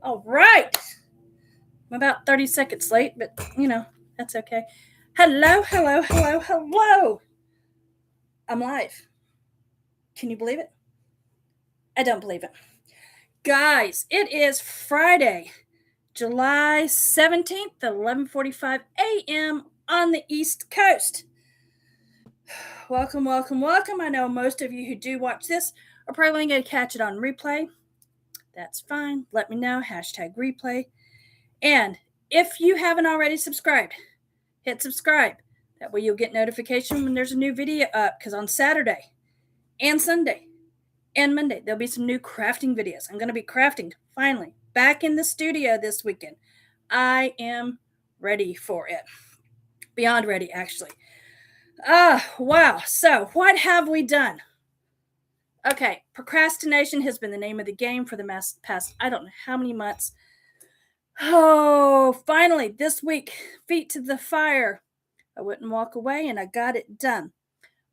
All right. I'm about 30 seconds late, but that's okay. Hello, hello, hello, hello. I'm live. Can you believe it? I don't believe it. Guys, it is Friday, July 17th, 11:45 a.m. on the East Coast. Welcome, welcome, welcome. I know most of you who do watch this are probably going to catch it on replay. That's fine. Let me know. #replay. And if you haven't already subscribed, hit subscribe. That way you'll get notification when there's a new video up, because on Saturday and Sunday and Monday, there'll be some new crafting videos. I'm going to be crafting, finally, back in the studio this weekend. I am ready for it. Beyond ready, actually. Wow. So, what have we done? Okay, procrastination has been the name of the game for the past, I don't know how many months. Oh, finally, this week, feet to the fire. I wouldn't walk away, and I got it done.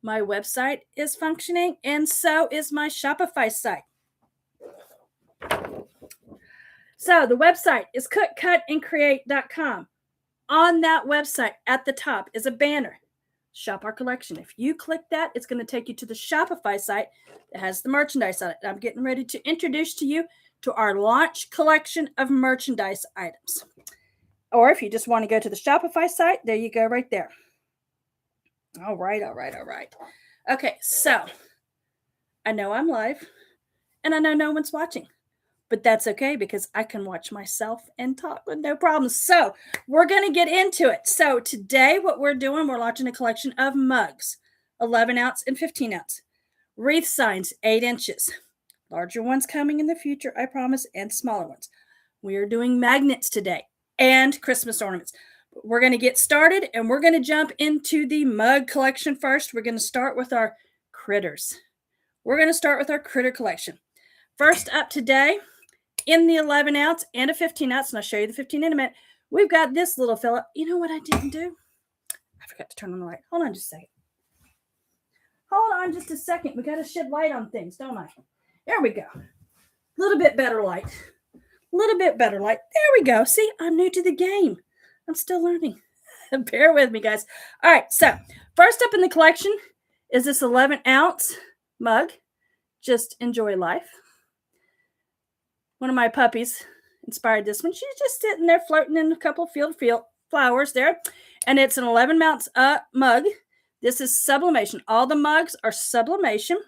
My website is functioning, and so is my Shopify site. So the website is cookcutandcreate.com. On that website, at the top, is a banner. Shop our collection. If you click that, it's going to take you to the Shopify site that has the merchandise on it. I'm getting ready to introduce to you to our launch collection of merchandise items. Or if you just want to go to the Shopify site, there you go right there. All right. Okay, so I know I'm live, and I know no one's watching, but that's okay because I can watch myself and talk with no problems. So we're going to get into it. So today what we're doing, we're launching a collection of mugs, 11 ounce and 15 ounce. Wreath signs, 8 inches. Larger ones coming in the future, I promise, and smaller ones. We are doing magnets today and Christmas ornaments. We're going to get started, and we're going to jump into the mug collection first. We're going to start with our critters. We're going to start with our critter collection. First up today, in the 11 ounce and a 15 ounce, and I'll show you the 15 in a minute, we've got this little fella. You know what I didn't do? I forgot to turn on the light. Hold on just a second. We got to shed light on things, don't I? There we go. A little bit better light. There we go. See, I'm new to the game. I'm still learning. Bear with me, guys. All right, so first up in the collection is this 11 ounce mug. Just enjoy life. One of my puppies inspired this one. She's just sitting there floating in a couple of field flowers there. And it's an 11 ounce mug. This is sublimation. All the mugs are sublimation.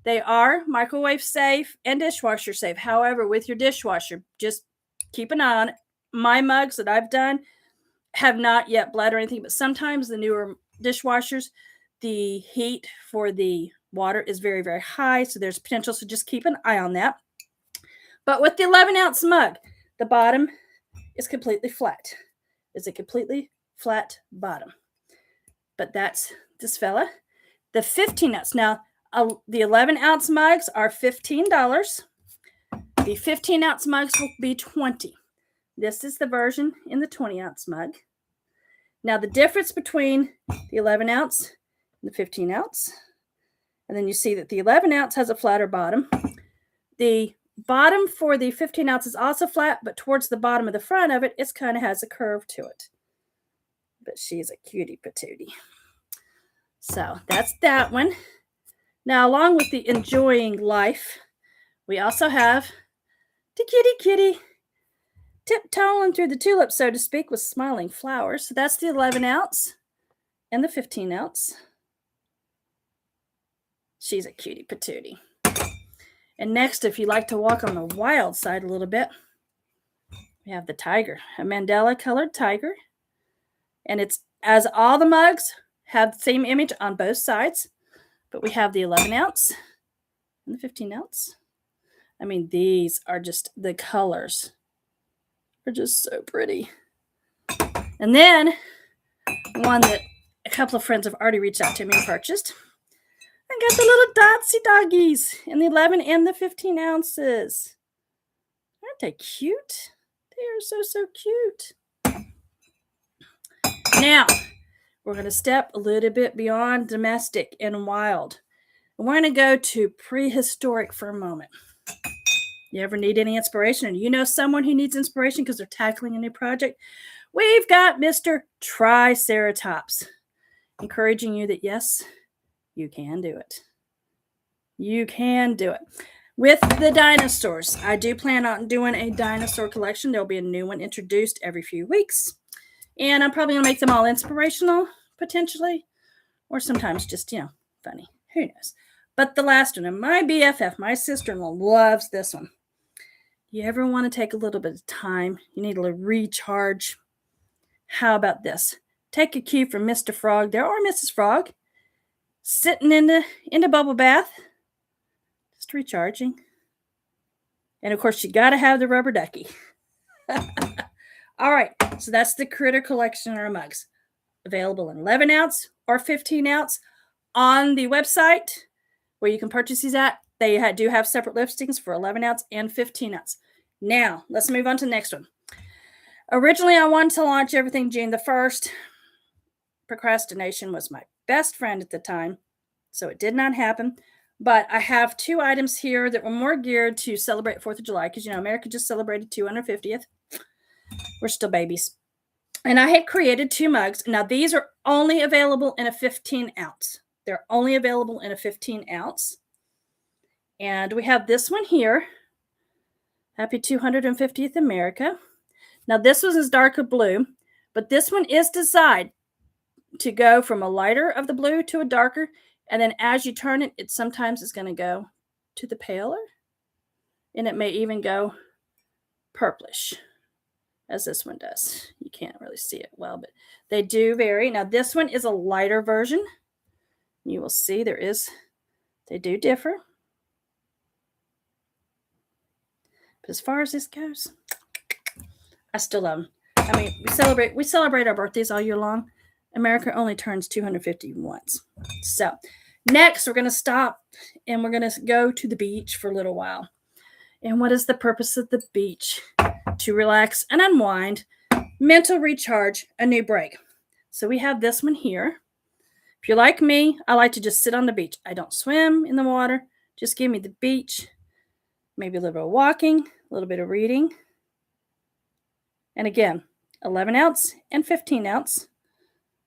They are microwave safe and dishwasher safe. However, with your dishwasher, just keep an eye on it. My mugs that I've done have not yet bled or anything, but sometimes the newer dishwashers, the heat for the water is very, very high. So there's potential. So just keep an eye on that. But with the 11 ounce mug, the bottom is completely flat. It's a completely flat bottom. But that's this fella. The 15 ounce. Now, the 11 ounce mugs are $15. The 15 ounce mugs will be $20. This is the version in the 20 ounce mug. Now, the difference between the 11 ounce and the 15 ounce, and then you see that the 11 ounce has a flatter bottom. The bottom for the 15 ounce is also flat, but towards the bottom of the front of it, it kind of has a curve to it. But she's a cutie patootie. So that's that one. Now, along with the enjoying life, we also have the kitty tiptoeing through the tulips, so to speak, with smiling flowers. So that's the 11 ounce and the 15 ounce. She's a cutie patootie. And next, if you like to walk on the wild side a little bit, we have the tiger, a Mandela colored tiger. And it's, as all the mugs have the same image on both sides, but we have the 11 ounce and the 15 ounce. I mean, these are just, the colors are just so pretty. And then one that a couple of friends have already reached out to me and purchased. I got the little Dotsy doggies in the 11 and the 15 ounces. Aren't they cute? They are so, so cute. Now, we're going to step a little bit beyond domestic and wild. And we're going to go to prehistoric for a moment. You ever need any inspiration, and you know someone who needs inspiration because they're tackling a new project? We've got Mr. Triceratops, encouraging you that yes, you can do it. You can do it. With the dinosaurs, I do plan on doing a dinosaur collection. There'll be a new one introduced every few weeks. And I'm probably going to make them all inspirational, potentially, or sometimes just, funny. Who knows? But the last one, and my BFF, my sister-in-law, loves this one. You ever want to take a little bit of time? You need a little recharge? How about this? Take a cue from Mr. Frog there, or Mrs. Frog, sitting in the bubble bath, just recharging. And of course, you got to have the rubber ducky. All right, so that's the Critter Collection or mugs. Available in 11 ounce or 15 ounce on the website where you can purchase these at. They do have separate listings for 11 ounce and 15 ounce. Now, let's move on to the next one. Originally, I wanted to launch everything June the 1st. Procrastination was my best friend at the time, so it did not happen. But I have 2 items here that were more geared to celebrate 4th of July because, America just celebrated 250th. We're still babies. And I had created 2 mugs. Now, these are only available in a 15 ounce. They're only available in a 15 ounce. And we have this one here. Happy 250th America. Now, this one is darker blue, but this one is designed to go from a lighter of the blue to a darker. And then as you turn it, it sometimes is going to go to the paler. And it may even go purplish, as this one does. You can't really see it well, but they do vary. Now, this one is a lighter version. You will see they do differ. But as far as this goes, I still love them. I mean, we celebrate our birthdays all year long. America only turns 250 once. So next, we're going to stop and we're going to go to the beach for a little while. And what is the purpose of the beach? To relax and unwind, mental recharge, a new break. So we have this one here. If you're like me, I like to just sit on the beach. I don't swim in the water. Just give me the beach, maybe a little bit of walking, a little bit of reading. And again, 11 ounce and 15 ounce.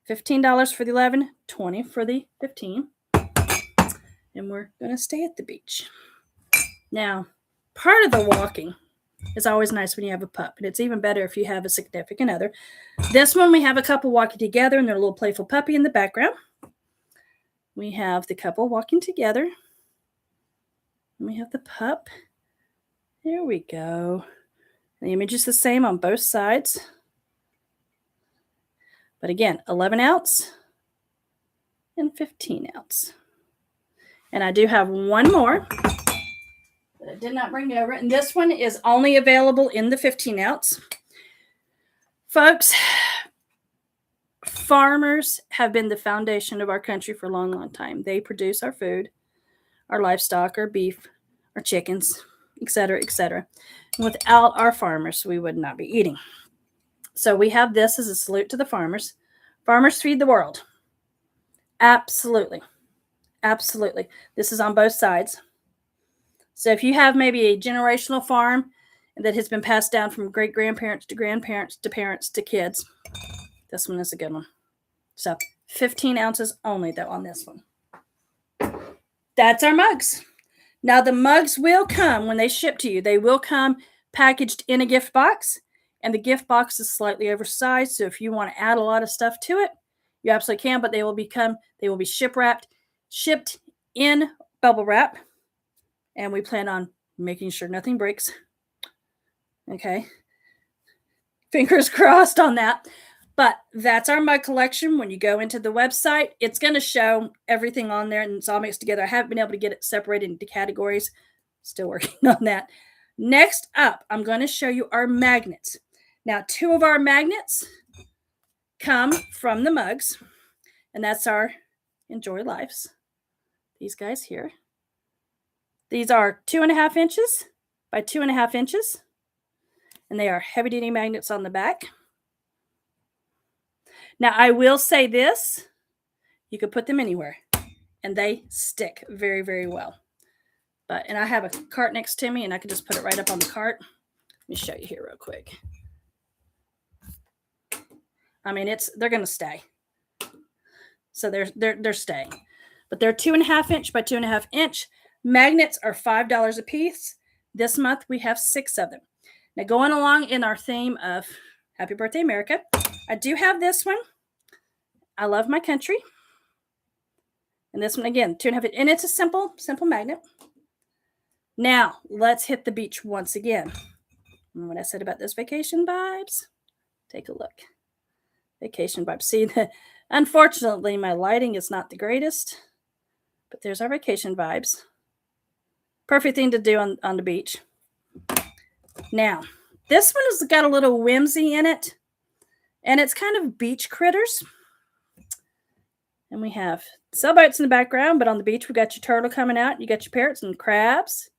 $15 for the 11, $20 for the 15. And we're going to stay at the beach. Now, part of the walking is always nice when you have a pup, and it's even better if you have a significant other. This one, we have a couple walking together, and their little playful puppy in the background. We have the couple walking together. And we have the pup. There we go. The image is the same on both sides. But again, 11 ounce and 15 ounce. And I do have one more that I did not bring over. And this one is only available in the 15 ounce. Folks, farmers have been the foundation of our country for a long, long time. They produce our food, our livestock, our beef, our chickens, etc., etc. And without our farmers, we would not be eating. So we have this as a salute to the farmers. Farmers feed the world. Absolutely. Absolutely. This is on both sides. So if you have maybe a generational farm that has been passed down from great-grandparents to grandparents to parents to kids, this one is a good one. So 15 ounces only, though, on this one. That's our mugs. Now, the mugs will come when they ship to you. They will come packaged in a gift box. And the gift box is slightly oversized. So if you want to add a lot of stuff to it, you absolutely can. But they will be shipped in bubble wrap. And we plan on making sure nothing breaks. Okay. Fingers crossed on that. But that's our mug collection. When you go into the website, it's going to show everything on there. And it's all mixed together. I haven't been able to get it separated into categories. Still working on that. Next up, I'm going to show you our magnets. Now, 2 of our magnets come from the mugs, and that's our Enjoy Lives. These guys here. These are 2.5 inches by 2.5 inches, and they are heavy-duty magnets on the back. Now, I will say this. You could put them anywhere, and they stick very, very well. And I have a cart next to me, and I can just put it right up on the cart. Let me show you here real quick. I mean, they're going to stay. So they're staying. But they're 2.5 inch by 2.5 inch. Magnets are $5 a piece. This month we have 6 of them. Now, going along in our theme of Happy Birthday, America, I do have this one. I love my country. And this one, again, 2.5 inch. And it's a simple magnet. Now, let's hit the beach once again. Remember what I said about those vacation vibes? Take a look. Vacation vibes. See, unfortunately, my lighting is not the greatest. But there's our vacation vibes. Perfect thing to do on the beach. Now, this one has got a little whimsy in it. And it's kind of beach critters. And we have sailboats in the background. But on the beach, we got your turtle coming out. You got your parrots and crabs.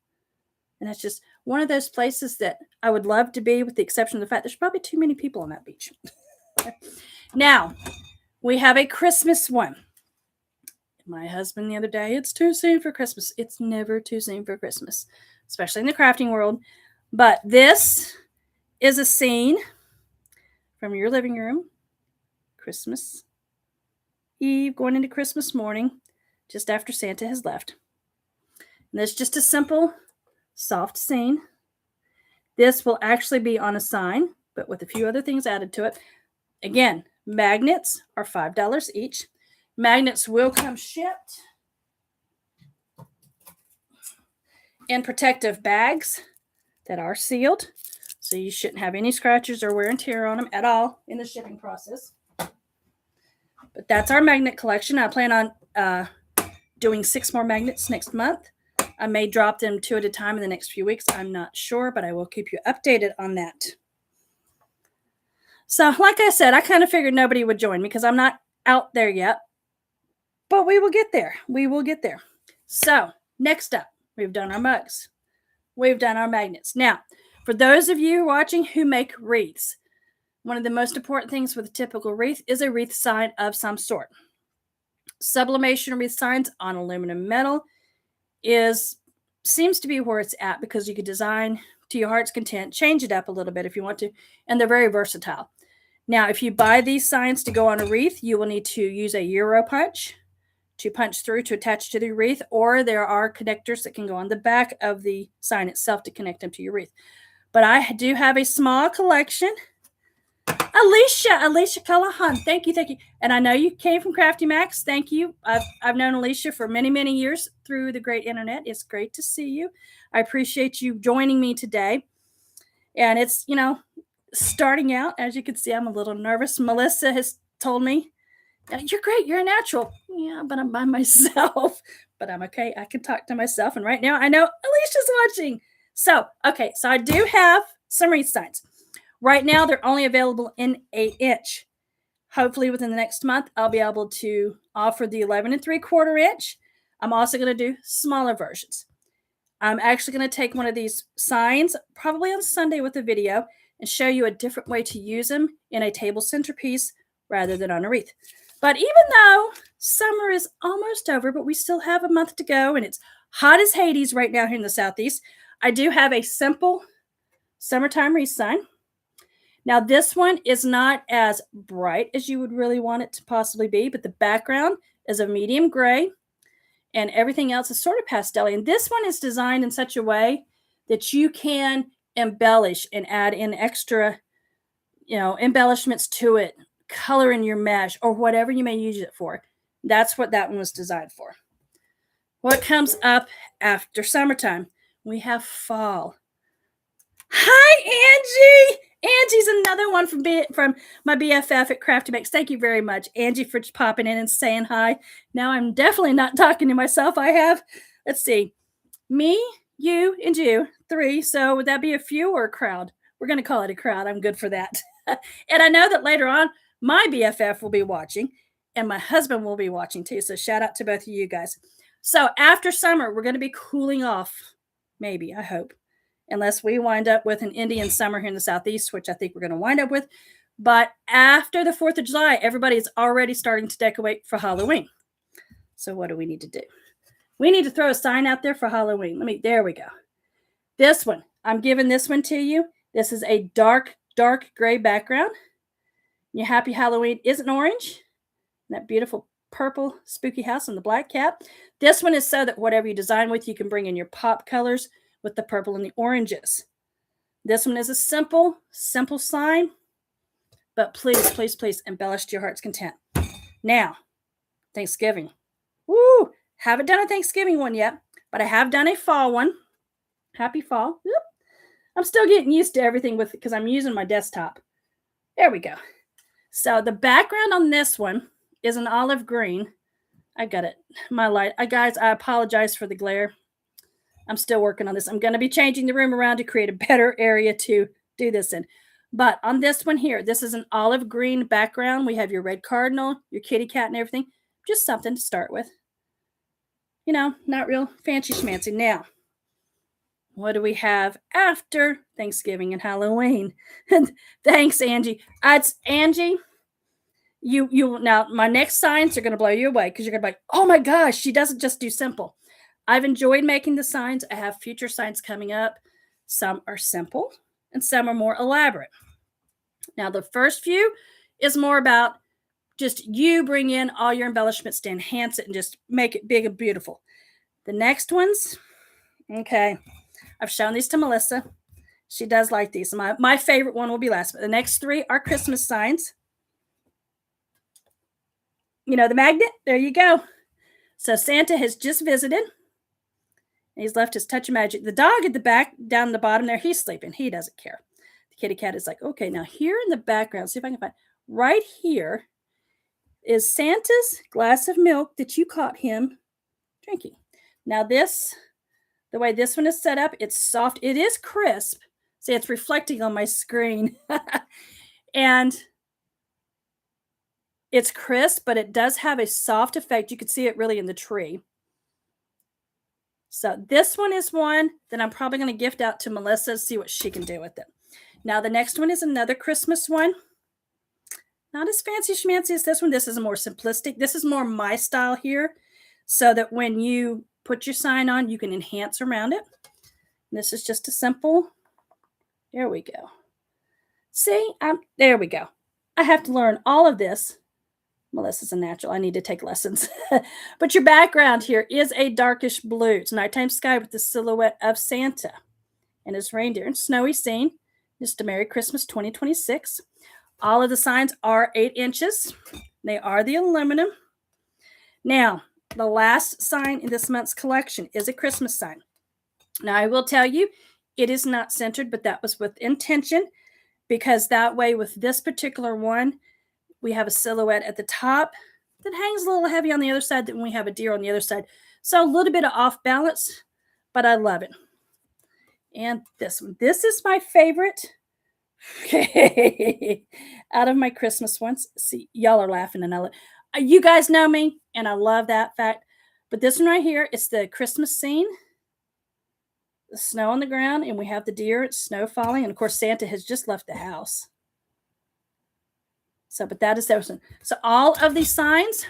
And it's just one of those places that I would love to be, with the exception of the fact there's probably too many people on that beach. Now, we have a Christmas one. My husband the other day, it's too soon for Christmas. It's never too soon for Christmas, especially in the crafting world. But this is a scene from your living room, Christmas Eve, going into Christmas morning, just after Santa has left. And it's just a simple, soft scene. This will actually be on a sign, but with a few other things added to it. Again, magnets are $5 each. Magnets will come shipped in protective bags that are sealed. So you shouldn't have any scratches or wear and tear on them at all in the shipping process. But that's our magnet collection. I plan on doing 6 more magnets next month. I may drop them 2 at a time in the next few weeks. I'm not sure, but I will keep you updated on that. So, like I said, I kind of figured nobody would join me because I'm not out there yet. But we will get there. We will get there. So, next up, we've done our mugs. We've done our magnets. Now, for those of you watching who make wreaths, one of the most important things with a typical wreath is a wreath sign of some sort. Sublimation wreath signs on aluminum metal seems to be where it's at, because you could design to your heart's content, change it up a little bit if you want to, and they're very versatile. Now, if you buy these signs to go on a wreath, you will need to use a Euro punch to punch through to attach to the wreath, or there are connectors that can go on the back of the sign itself to connect them to your wreath. But I do have a small collection. Alicia Callahan, thank you. And I know you came from Crafty Max. Thank you. I've known Alicia for many, many years through the great internet. It's great to see you. I appreciate you joining me today. And it's, starting out, as you can see, I'm a little nervous. Melissa has told me, you're great. You're a natural. Yeah, but I'm by myself. But I'm okay. I can talk to myself. And right now, I know Alicia's watching. So I do have some wreath signs. Right now, they're only available in 8 inch. Hopefully, within the next month, I'll be able to offer the 11 3/4 inch. I'm also going to do smaller versions. I'm actually going to take one of these signs, probably on Sunday with a video, and show you a different way to use them in a table centerpiece rather than on a wreath. But even though summer is almost over, but we still have a month to go, and it's hot as Hades right now here in the Southeast, I do have a simple summertime wreath sign. Now, this one is not as bright as you would really want it to possibly be, but the background is a medium gray, and everything else is sort of pastel. And this one is designed in such a way that you can embellish and add in extra, embellishments to it, color in your mesh, or whatever you may use it for. That's what that one was designed for. What comes up after summertime? We have fall. Hi, Angie! Angie's another one from my BFF at Crafty Mix. Thank you very much, Angie, for popping in and saying hi. Now I'm definitely not talking to myself. I have, let's see, me, you, and you, 3. So would that be a few or a crowd? We're going to call it a crowd. I'm good for that. And I know that later on, my BFF will be watching, and my husband will be watching too. So shout out to both of you guys. So after summer, we're going to be cooling off. Maybe, I hope. Unless we wind up with an Indian summer here in the Southeast, which I think we're going to wind up with. But after the 4th of July, everybody is already starting to decorate for Halloween. So what do we need to do? We need to throw a sign out there for Halloween. There we go. This one, I'm giving this one to you. This is a dark gray background. Your happy Halloween isn't orange. That beautiful purple spooky house and the black cat. This one is so that whatever you design with, you can bring in your pop colors with the purple and the oranges. This one is a simple sign, but please, please, please embellish to your heart's content. Now, Thanksgiving. Woo! Haven't done a Thanksgiving one yet, but I have done a fall one. Happy fall. Oop. I'm still getting used to everything with it because I'm using my desktop. There we go. So the background on this one is an olive green. I got it. My light. Guys, I apologize for the glare. I'm still working on this. I'm going to be changing the room around to create a better area to do this in. But on this one here, this is an olive green background. We have your red cardinal, your kitty cat and everything. Just something to start with. You know, not real fancy schmancy. Now, what do we have after Thanksgiving and Halloween? Thanks, Angie. It's Angie. You now, my next signs are going to blow you away because you're going to be like, oh my gosh, she doesn't just do simple. I've enjoyed making the signs. I have future signs coming up. Some are simple and some are more elaborate. Now, the first few is more about just you bring in all your embellishments to enhance it and just make it big and beautiful. The next ones, okay, I've shown these to Melissa. She does like these. My favorite one will be last, but the next three are Christmas signs. You know, the magnet, there you go. So Santa has just visited. He's left his touch of magic. The dog at the back, down the bottom there, he's sleeping. He doesn't care. The kitty cat is like, okay, now here in the background, see if I can find, right here is Santa's glass of milk that you caught him drinking. Now this, the way this one is set up, it's soft. It is crisp. See, it's reflecting on my screen. And it's crisp, but it does have a soft effect. You can see it really in the tree. So this one is one that I'm probably going to gift out to Melissa to see what she can do with it. Now the next one is another Christmas one. Not as fancy schmancy as this one. This is more simplistic. This is more my style here, so that when you put your sign on, you can enhance around it. And this is just a simple, there we go. See, there we go. I have to learn all of this. Melissa's a natural. I need to take lessons. But your background here is a darkish blue. It's nighttime sky with the silhouette of Santa and his reindeer and snowy scene. Just a Merry Christmas 2026. All of the signs are 8 inches. They are the aluminum. Now, the last sign in this month's collection is a Christmas sign. Now, I will tell you, it is not centered, but that was with intention, because that way with this particular one, we have a silhouette at the top that hangs a little heavy on the other side than we have a deer on the other side. So a little bit of off balance, but I love it. And this one, this is my favorite. Out of my Christmas ones. See, y'all are laughing and you guys know me and I love that fact. But this one right here, it's the Christmas scene. The snow on the ground and we have the deer, it's snow falling. And of course, Santa has just left the house. So, but that is those one. So all of these signs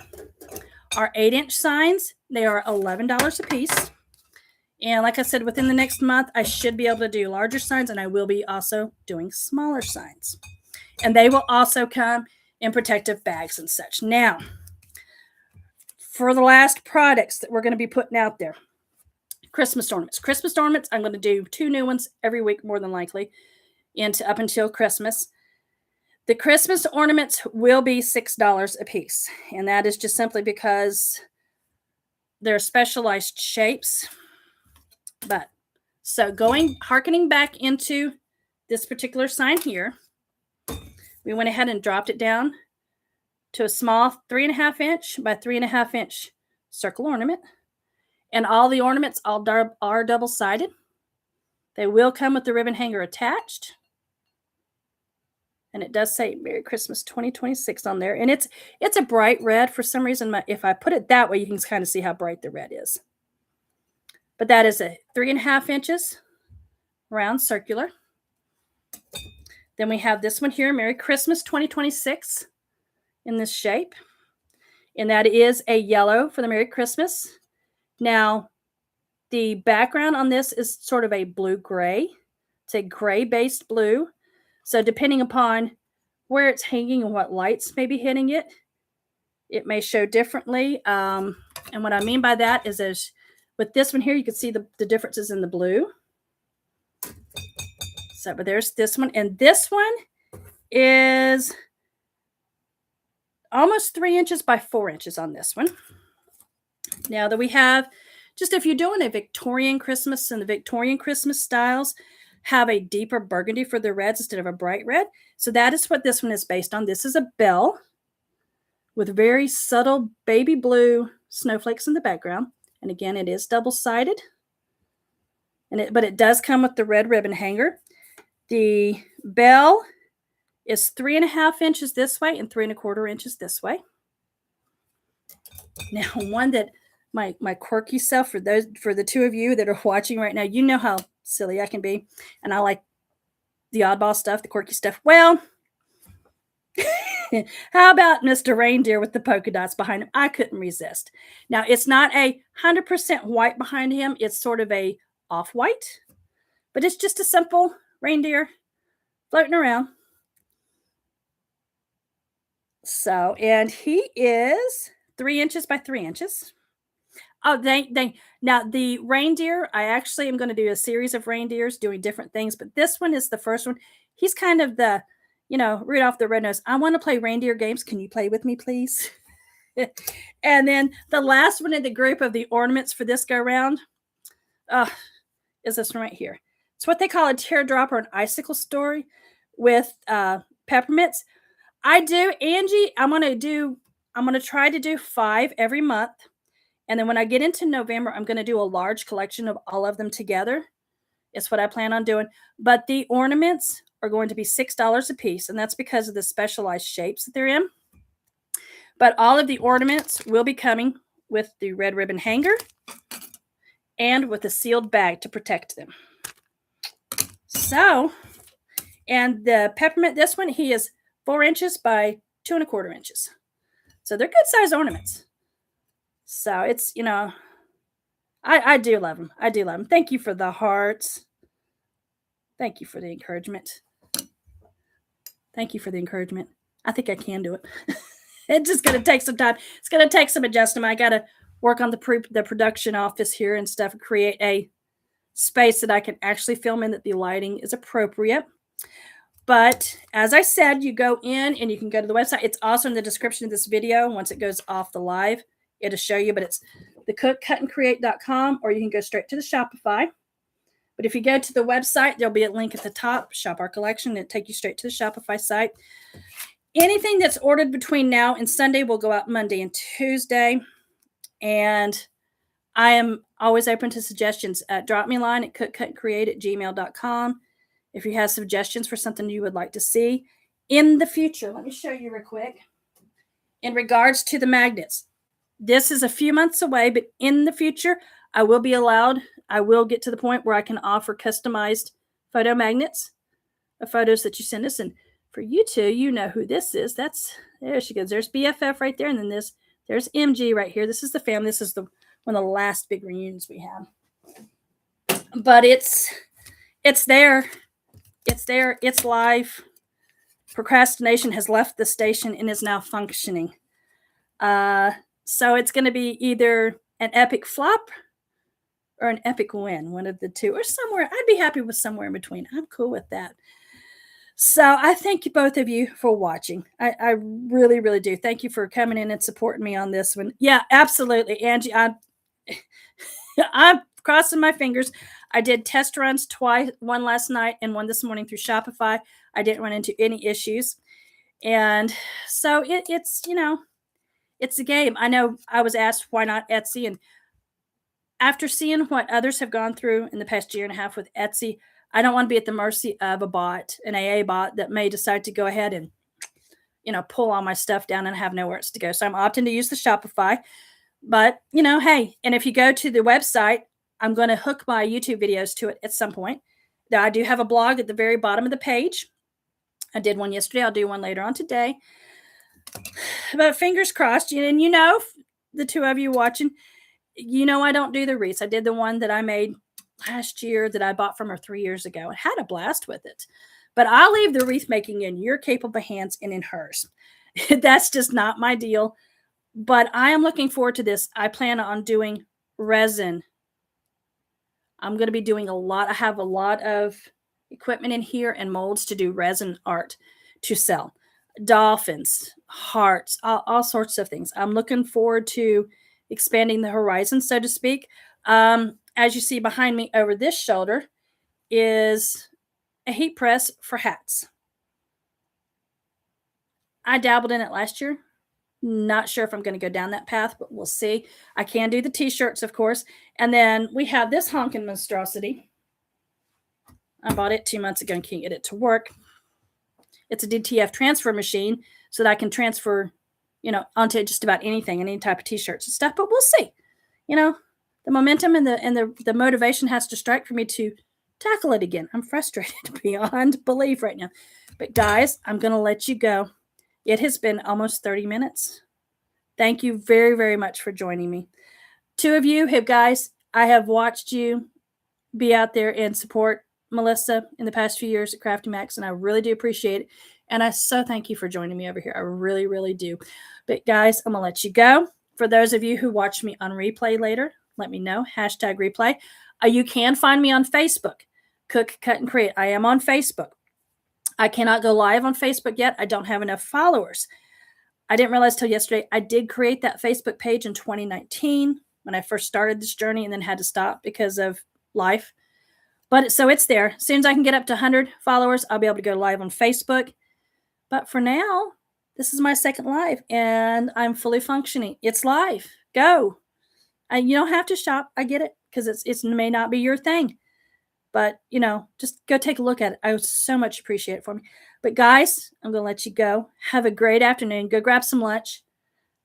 are 8-inch signs. They are $11 a piece. And like I said, within the next month, I should be able to do larger signs, and I will be also doing smaller signs. And they will also come in protective bags and such. Now, for the last products that we're going to be putting out there, Christmas ornaments. Christmas ornaments, I'm going to do 2 new ones every week, more than likely, up until Christmas. The Christmas ornaments will be $6 a piece, and that is just simply because they're specialized shapes. But so harkening back into this particular sign here, we went ahead and dropped it down to a small 3.5 inch by 3.5 inch circle ornament. And all the ornaments are double-sided. They will come with the ribbon hanger attached. And it does say Merry Christmas 2026 on there. And it's a bright red. For some reason, if I put it that way, you can kind of see how bright the red is. But that is a 3.5 inches round circular. Then we have this one here, Merry Christmas 2026 in this shape. And that is a yellow for the Merry Christmas. Now, the background on this is sort of a blue-gray. It's a gray-based blue. So depending upon where it's hanging and what lights may be hitting it, it may show differently. And what I mean by that is with this one here, you can see the differences in the blue. So, but there's this one. And this one is almost 3 inches by 4 inches on this one. Now that we have, just if you're doing a Victorian Christmas and the Victorian Christmas styles have a deeper burgundy for the reds instead of a bright red. So that is what this one is based on. This is a bell with very subtle baby blue snowflakes in the background. And again, it is double-sided. But it does come with the red ribbon hanger. The bell is 3.5 inches this way and 3.25 inches this way. Now, one that my quirky self, for the two of you that are watching right now, you know how silly I can be, and I like the oddball stuff, the quirky stuff. Well, how about Mr. Reindeer with the polka dots behind him? I couldn't resist. Now, it's not 100% white behind him. It's sort of a off-white, but it's just a simple reindeer floating around. So, and he is 3 inches by 3 inches. Oh, now the reindeer, I actually am going to do a series of reindeers doing different things, but this one is the first one. He's kind of the, Rudolph the Red-Nosed. I want to play reindeer games. Can you play with me, please? And then the last one in the group of the ornaments for this go round is this one right here. It's what they call a teardrop or an icicle story with peppermints. Angie, I'm going to try to do 5 every month. And then when I get into November, I'm going to do a large collection of all of them together. It's what I plan on doing. But the ornaments are going to be $6 a piece, and that's because of the specialized shapes that they're in. But all of the ornaments will be coming with the red ribbon hanger and with a sealed bag to protect them. So, and the peppermint, this one, he is 4 inches by 2.25 inches. So they're good size ornaments. So it's, I do love them. I do love them. Thank you for the hearts. Thank you for the encouragement. Thank you for the encouragement. I think I can do it. It's just going to take some time. It's going to take some adjustment. I got to work on the production office here and stuff and create a space that I can actually film in, that the lighting is appropriate. But as I said, you go in and you can go to the website. It's also in the description of this video. Once it goes off the live, it'll show you, but it's thecookcutandcreate.com, or you can go straight to the Shopify. But if you go to the website, there'll be a link at the top, Shop Our Collection. It'll take you straight to the Shopify site. Anything that's ordered between now and Sunday will go out Monday and Tuesday. And I am always open to suggestions. Drop me a line at cookcutandcreate@gmail.com if you have suggestions for something you would like to see in the future. Let me show you real quick. In regards to the magnets, this is a few months away, but in the future, I will get to the point where I can offer customized photo magnets of photos that you send us. And for you two, you know who this is. There she goes. There's BFF right there. And then there's MG right here. This is the family. This is one of the last big reunions we had. But it's there. It's there. It's live. Procrastination has left the station and is now functioning. So it's going to be either an epic flop or an epic win, one of the two, or somewhere. I'd be happy with somewhere in between. I'm cool with that. So I thank you, both of you, for watching. I really, really do. Thank you for coming in and supporting me on this one. Yeah, absolutely. Angie, I'm crossing my fingers. I did test runs twice, one last night and one this morning through Shopify. I didn't run into any issues. And so it's a game. I know I was asked why not Etsy. And after seeing what others have gone through in the past year and a half with Etsy, I don't want to be at the mercy of a bot, an AA bot, that may decide to go ahead and, pull all my stuff down and have nowhere else to go. So I'm opting to use the Shopify. But, hey, and if you go to the website, I'm going to hook my YouTube videos to it at some point. Now, I do have a blog at the very bottom of the page. I did one yesterday. I'll do one later on today. But fingers crossed. And the two of you watching, I don't do the wreaths. I did the one that I made last year that I bought from her 3 years ago and had a blast with it. But I'll leave the wreath making in your capable hands and in hers. That's just not my deal. But I am looking forward to this. I plan on doing resin. I'm going to be doing I have a lot of equipment in here and molds to do resin art to sell. Dolphins, hearts, all sorts of things. I'm looking forward to expanding the horizon, so to speak. As you see behind me over this shoulder is a heat press for hats. I dabbled in it last year. Not sure if I'm going to go down that path, but we'll see. I can do the t-shirts, of course. And then we have this honking monstrosity. I bought it 2 months ago and can't get it to work. It's a DTF transfer machine so that I can transfer, onto just about anything, any type of t-shirts and stuff. But we'll see. The momentum and the motivation has to strike for me to tackle it again. I'm frustrated beyond belief right now. But guys, I'm going to let you go. It has been almost 30 minutes. Thank you very, very much for joining me. 2 of you guys, I have watched you be out there and support Melissa in the past few years at Crafty Max, and I really do appreciate it. And I so thank you for joining me over here. I really, really do. But guys, I'm going to let you go. For those of you who watch me on replay later, let me know. #replay. You can find me on Facebook. Cook, Cut, and Create. I am on Facebook. I cannot go live on Facebook yet. I don't have enough followers. I didn't realize till yesterday. I did create that Facebook page in 2019 when I first started this journey and then had to stop because of life. But so it's there. As soon as I can get up to 100 followers, I'll be able to go live on Facebook. But for now, this is my second live and I'm fully functioning. It's live. Go. You don't have to shop. I get it because it may not be your thing. But, just go take a look at it. I would so much appreciate it for me. But guys, I'm going to let you go. Have a great afternoon. Go grab some lunch.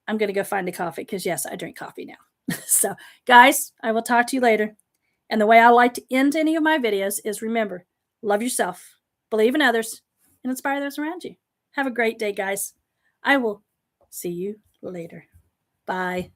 I'm going to go find a coffee because, yes, I drink coffee now. So, guys, I will talk to you later. And the way I like to end any of my videos is remember, love yourself, believe in others, and inspire those around you. Have a great day, guys. I will see you later. Bye.